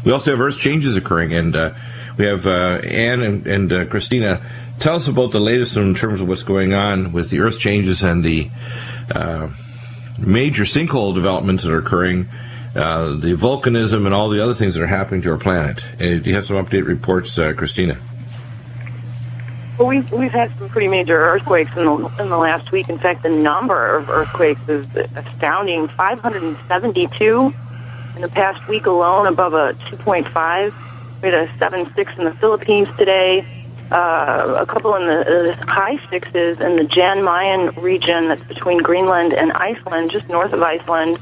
We also have earth changes occurring, and we have Ann and Christina. Tell us about the latest in terms of what's going on with the earth changes and the major sinkhole developments that are occurring, the volcanism and all the other things that are happening to our planet. Do you have some update reports, Christina? Well, we've had some pretty major earthquakes in the last week. In fact, the number of earthquakes is astounding. 572 in the past week alone, above a 2.5. We had a 7.6 in the Philippines today. A couple in the high sixes in the Jan Mayen region that's between Greenland and Iceland, just north of Iceland,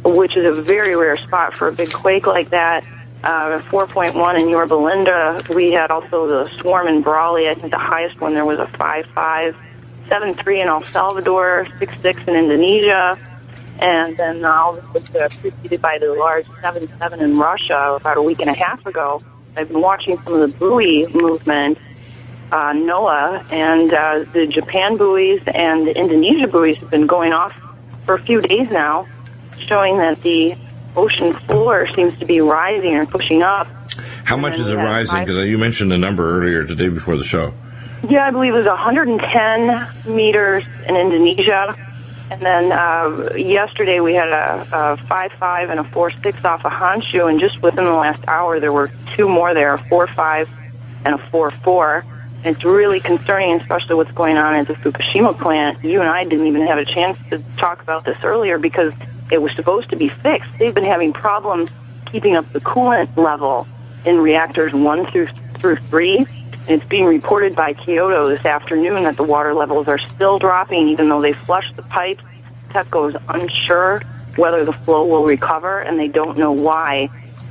which is a very rare spot for a big quake like that. 4.1 in Yorba Linda. We had also the swarm in Brawley. I think the highest one there was a 5.5. 7.3 in El Salvador, 6.6 in Indonesia. And then all this was preceded by the large 7.7 in Russia about a week and a half ago. I've been watching some of the buoy movement, NOAA, and the Japan buoys and the Indonesia buoys have been going off for a few days now, showing that the ocean floor seems to be rising or pushing up. How much is it rising? Because you mentioned the number earlier today before the show. Yeah, I believe it was 110 meters in Indonesia. And then yesterday we had a 5.5 and a 4.6 off of Honshu, and just within the last hour there were two more there, a 4.5 and a 4.4. And it's really concerning, especially what's going on at the Fukushima plant. You and I didn't even have a chance to talk about this earlier because it was supposed to be fixed. They've been having problems keeping up the coolant level in reactors 1 through 3. And it's being reported by Kyoto this afternoon that the water levels are still dropping, even though they flushed the pipes. TEPCO is unsure whether the flow will recover, and they don't know why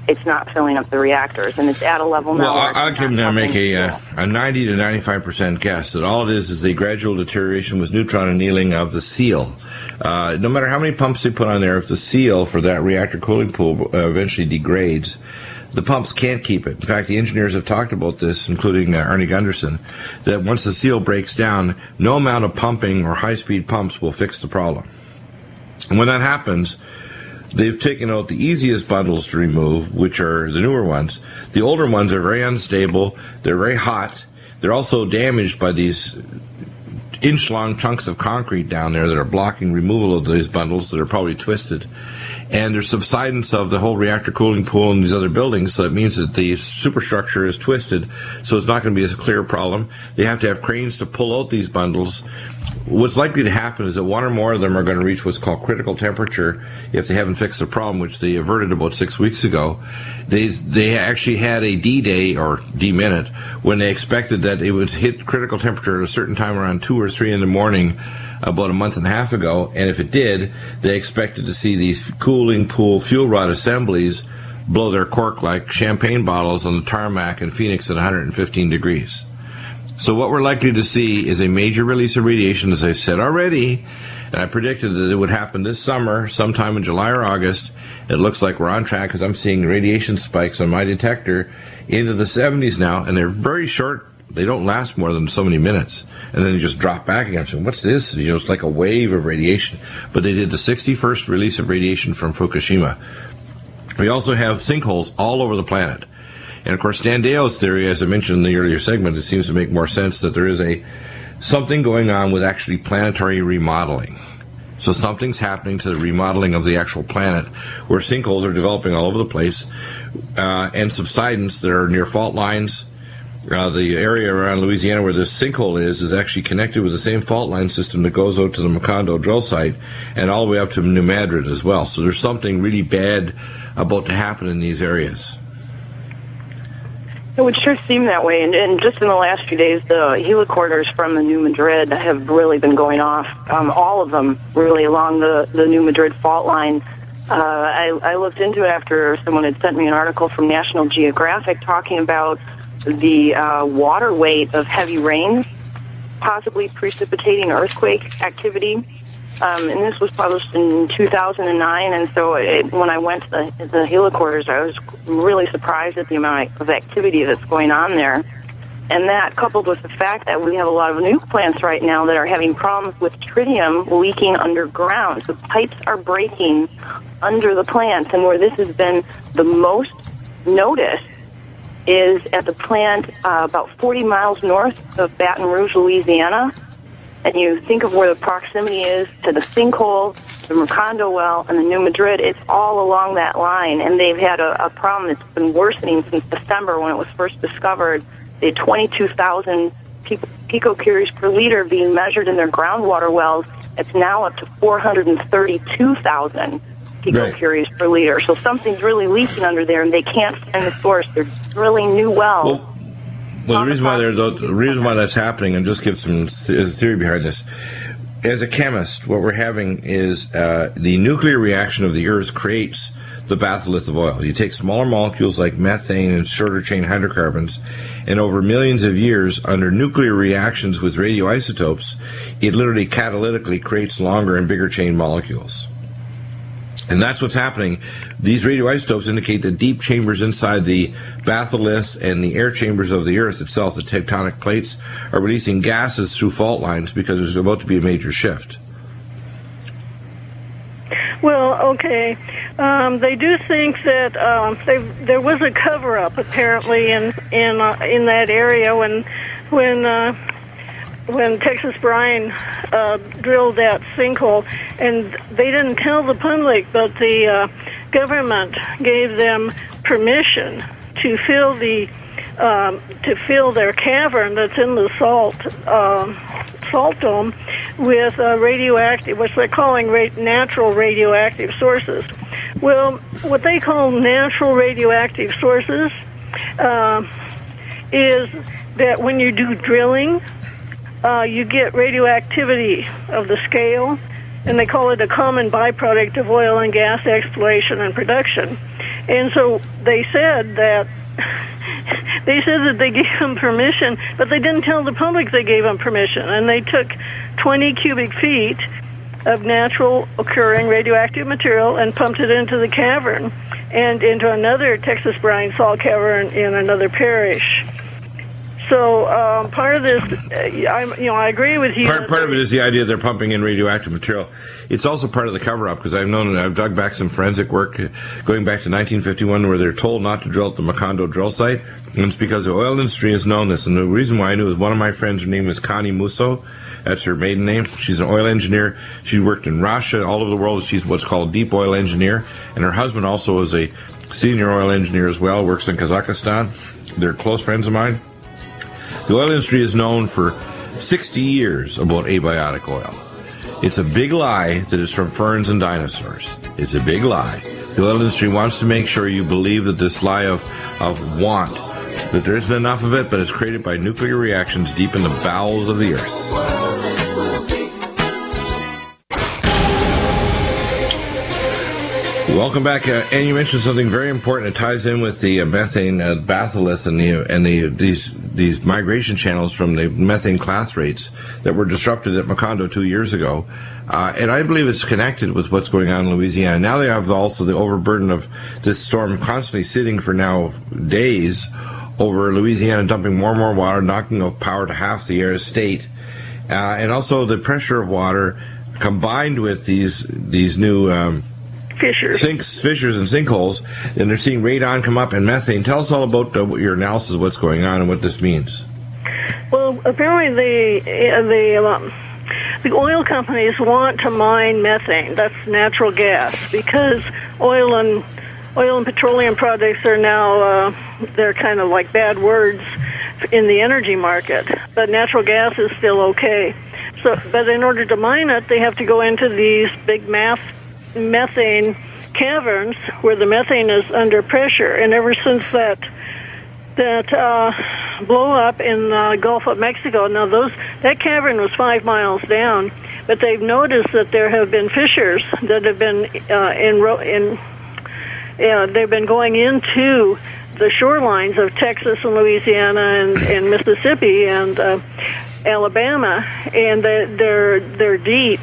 it's not filling up the reactors. And it's at a level now. Well, I can make a 90 to 95% guess that all it is a gradual deterioration with neutron annealing of the seal. No matter how many pumps they put on there, if the seal for that reactor cooling pool eventually degrades, the pumps can't keep it. In fact, the engineers have talked about this, including Arnie Gunderson, that once the seal breaks down, no amount of pumping or high-speed pumps will fix the problem. And when that happens, they've taken out the easiest bundles to remove, which are the newer ones. The older ones are very unstable. They're very hot. They're also damaged by these inch-long chunks of concrete down there that are blocking removal of these bundles that are probably twisted. And there's subsidence of the whole reactor cooling pool in these other buildings, so it means that the superstructure is twisted, so it's not going to be as a clear problem. They have to have cranes to pull out these bundles. What's likely to happen is that one or more of them are going to reach what's called critical temperature if they haven't fixed the problem, which they averted about 6 weeks ago. They actually had a D-Day, or D-minute, when they expected that it would hit critical temperature at a certain time around 2 or 3 in the morning about a month and a half ago, and if it did, they expected to see these cooling pool fuel rod assemblies blow their cork like champagne bottles on the tarmac in Phoenix at 115 degrees. So what we're likely to see is a major release of radiation, as I said already, and I predicted that it would happen this summer, sometime in July or August. It looks like we're on track because I'm seeing radiation spikes on my detector into the 70s now, and they're very short. They don't last more than so many minutes, and then they just drop back again. So what's this? You know, it's like a wave of radiation. But they did the 61st release of radiation from Fukushima. We also have sinkholes all over the planet. And, of course, Stan Dale's theory, as I mentioned in the earlier segment, it seems to make more sense that there is something going on with actually planetary remodeling. So something's happening to the remodeling of the actual planet, where sinkholes are developing all over the place, and subsidence that are near fault lines. The area around Louisiana where this sinkhole is actually connected with the same fault line system that goes out to the Macondo drill site and all the way up to New Madrid as well. So there's something really bad about to happen in these areas. It would sure seem that way, and just in the last few days, the helicopters from the New Madrid have really been going off, all of them really along the New Madrid fault line. I looked into it after someone had sent me an article from National Geographic talking about the water weight of heavy rains possibly precipitating earthquake activity. And this was published in 2009, and so when I went to the helicopters, I was really surprised at the amount of activity that's going on there. And that, coupled with the fact that we have a lot of nuke plants right now that are having problems with tritium leaking underground. So pipes are breaking under the plants, and where this has been the most noticed is at the plant about 40 miles north of Baton Rouge, Louisiana. And you think of where the proximity is to the sinkhole, the Macondo well, and the New Madrid. It's all along that line. And they've had a problem that's been worsening since December when it was first discovered. They had 22,000 picocuries per liter being measured in their groundwater wells. It's now up to 432,000 picocuries per liter. So something's really leaking under there, and they can't find the source. They're drilling new wells. Well, the reason why that's happening, and just give some theory behind this. As a chemist, what we're having is the nuclear reaction of the Earth creates the batholith of oil. You take smaller molecules like methane and shorter chain hydrocarbons, and over millions of years, under nuclear reactions with radioisotopes, it literally catalytically creates longer and bigger chain molecules. And that's what's happening. These radioisotopes indicate that deep chambers inside the batholiths and the air chambers of the Earth itself, the tectonic plates, are releasing gases through fault lines because there's about to be a major shift. Well, okay. They do think that there was a cover-up apparently in that area when Texas Brine drilled that sinkhole, and they didn't tell the public, but the government gave them permission to fill their cavern that's in the salt dome with radioactive, which they're calling natural radioactive sources. Well, what they call natural radioactive sources is that when you do drilling, you get radioactivity of the scale, and they call it a common byproduct of oil and gas exploration and production. And so they said that they gave them permission, but they didn't tell the public they gave them permission. And they took 20 cubic feet of natural occurring radioactive material and pumped it into the cavern and into another Texas brine salt cavern in another parish. So part of this, I agree with you. Part of it is the idea they're pumping in radioactive material. It's also part of the cover-up, because I've dug back some forensic work going back to 1951 where they're told not to drill at the Macondo drill site, and it's because the oil industry has known this. And the reason why I knew is one of my friends, her name is Connie Musso. That's her maiden name. She's an oil engineer. She worked in Russia, all over the world. She's what's called a deep oil engineer. And her husband also is a senior oil engineer as well, works in Kazakhstan. They're close friends of mine. The oil industry is known for 60 years about abiotic oil. It's a big lie that it's from ferns and dinosaurs. It's a big lie. The oil industry wants to make sure you believe that this lie of want, that there isn't enough of it, but it's created by nuclear reactions deep in the bowels of the Earth. Welcome back, and you mentioned something very important. It ties in with the methane batholith and these migration channels from the methane clath rates that were disrupted at Macondo 2 years ago. And I believe it's connected with what's going on in Louisiana. Now they have also the overburden of this storm constantly sitting for now days over Louisiana, dumping more and more water, knocking off power to half the state. And also the pressure of water combined with these new fissures and sinkholes, and they're seeing radon come up and methane. Tell us all about your analysis of what's going on and what this means. Well, apparently the oil companies want to mine methane. That's natural gas, because oil and petroleum products are now they're kind of like bad words in the energy market. But natural gas is still okay. But in order to mine it, they have to go into these big methane caverns where the methane is under pressure. And ever since that blow up in the Gulf of Mexico, now that cavern was 5 miles down, but they've noticed that there have been fissures that have been they've been going into the shorelines of Texas and Louisiana and Mississippi and Alabama, and they're deep.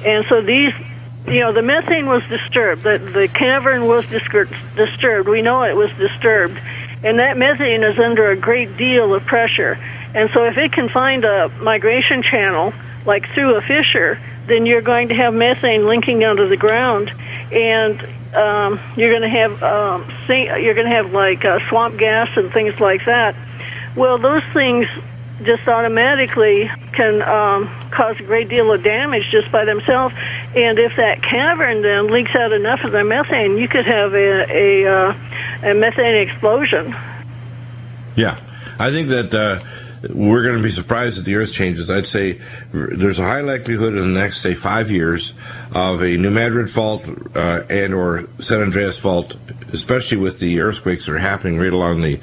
And so these, the methane was disturbed. The cavern was disturbed. We know it was disturbed. And that methane is under a great deal of pressure. And so if it can find a migration channel, like through a fissure, then you're going to have methane linking out of the ground. And you're going to have like swamp gas and things like that. Well, those things just automatically can cause a great deal of damage just by themselves. And if that cavern then leaks out enough of the methane, you could have a methane explosion. Yeah, I think that we're going to be surprised at the Earth changes. I'd say there's a high likelihood in the next, say, 5 years of a New Madrid fault and or San Andreas fault, especially with the earthquakes that are happening right along the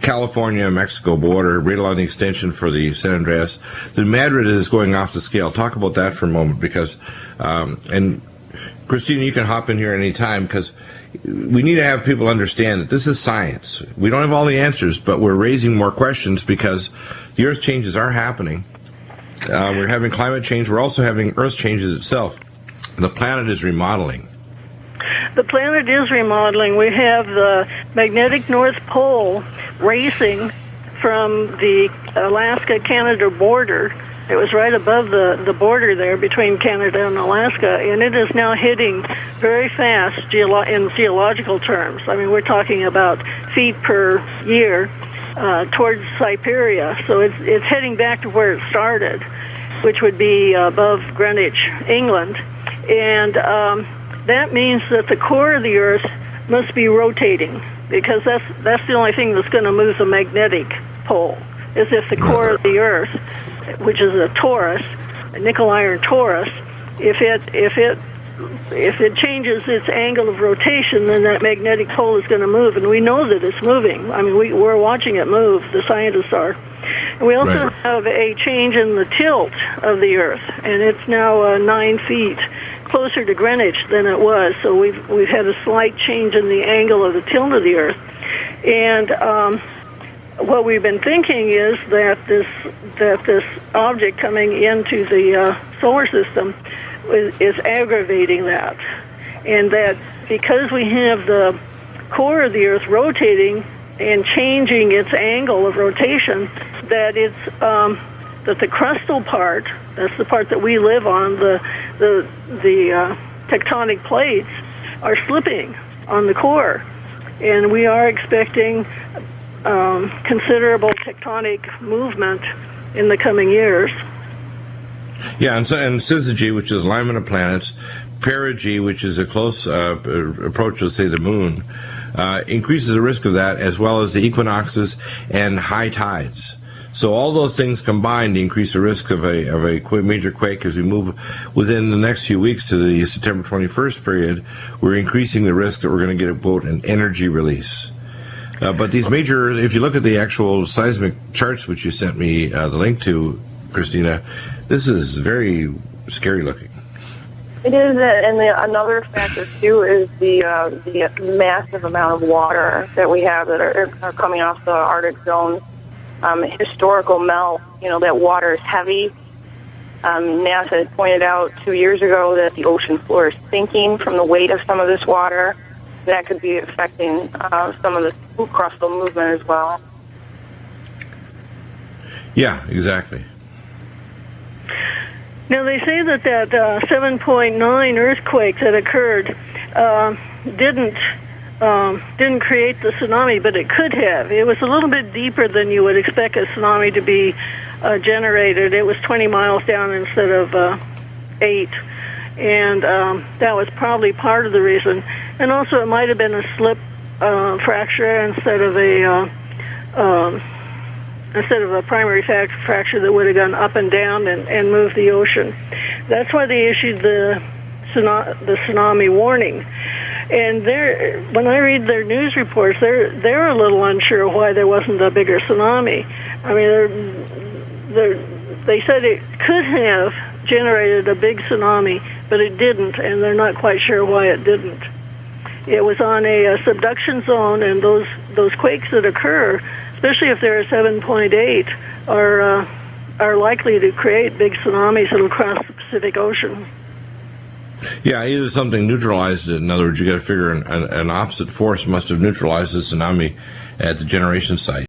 California-Mexico border, right along the extension for the San Andreas. The Madrid is going off the scale. Talk about that for a moment, because, and Christina, you can hop in here any time, because we need to have people understand that this is science. We don't have all the answers, but we're raising more questions because the Earth changes are happening. We're having climate change. We're also having Earth changes itself. The planet is remodeling. The planet is remodeling. We have the magnetic North Pole racing from the Alaska-Canada border. It was right above the border there between Canada and Alaska, and it is now hitting very fast in geological terms. I mean, we're talking about feet per year towards Siberia. So it's heading back to where it started, which would be above Greenwich, England. And that means that the core of the Earth must be rotating, because that's the only thing that's going to move the magnetic pole, is if the core of the Earth, which is a torus, a nickel-iron torus, if it changes its angle of rotation, then that magnetic pole is going to move, and we know that it's moving. I mean, we're watching it move, the scientists are. And we also have a change in the tilt of the Earth, and it's now 9 feet closer to Greenwich than it was. So we've had a slight change in the angle of the tilt of the Earth, and what we've been thinking is that this object coming into the solar system is aggravating that, and that because we have the core of the Earth rotating and changing its angle of rotation, that that the crustal part, that's the part that we live on, the tectonic plates are slipping on the core, and we are expecting considerable tectonic movement in the coming years. Yeah, and syzygy, which is alignment of planets, perigee, which is a close approach to, say, the moon, increases the risk of that, as well as the equinoxes and high tides. So all those things combined increase the risk of a major quake. As we move within the next few weeks to the September 21st period, we're increasing the risk that we're going to get about an energy release. But these major, if you look at the actual seismic charts, which you sent me the link to, Christina, this is very scary looking. It is, and another factor too is the massive amount of water that we have that are coming off the Arctic zone. Historical melt, that water is heavy. NASA had pointed out 2 years ago that the ocean floor is sinking from the weight of some of this water. That could be affecting some of the crustal movement as well. Yeah, exactly. Now, they say that 7.9 earthquake that occurred didn't create the tsunami, but it could have. It was a little bit deeper than you would expect a tsunami to be generated. It was 20 miles down instead of 8, and that was probably part of the reason. And also, it might have been a slip fracture instead of a primary fracture that would have gone up and down and moved the ocean. That's why they issued the tsunami warning. And when I read their news reports, they're a little unsure why there wasn't a bigger tsunami. I mean, they said it could have generated a big tsunami, but it didn't, and they're not quite sure why it didn't. It was on a subduction zone, and those quakes that occur, especially if they're 7.8, are likely to create big tsunamis that'll cross the Pacific Ocean. Yeah, either something neutralized it. In other words, you got to figure an opposite force must have neutralized the tsunami at the generation site.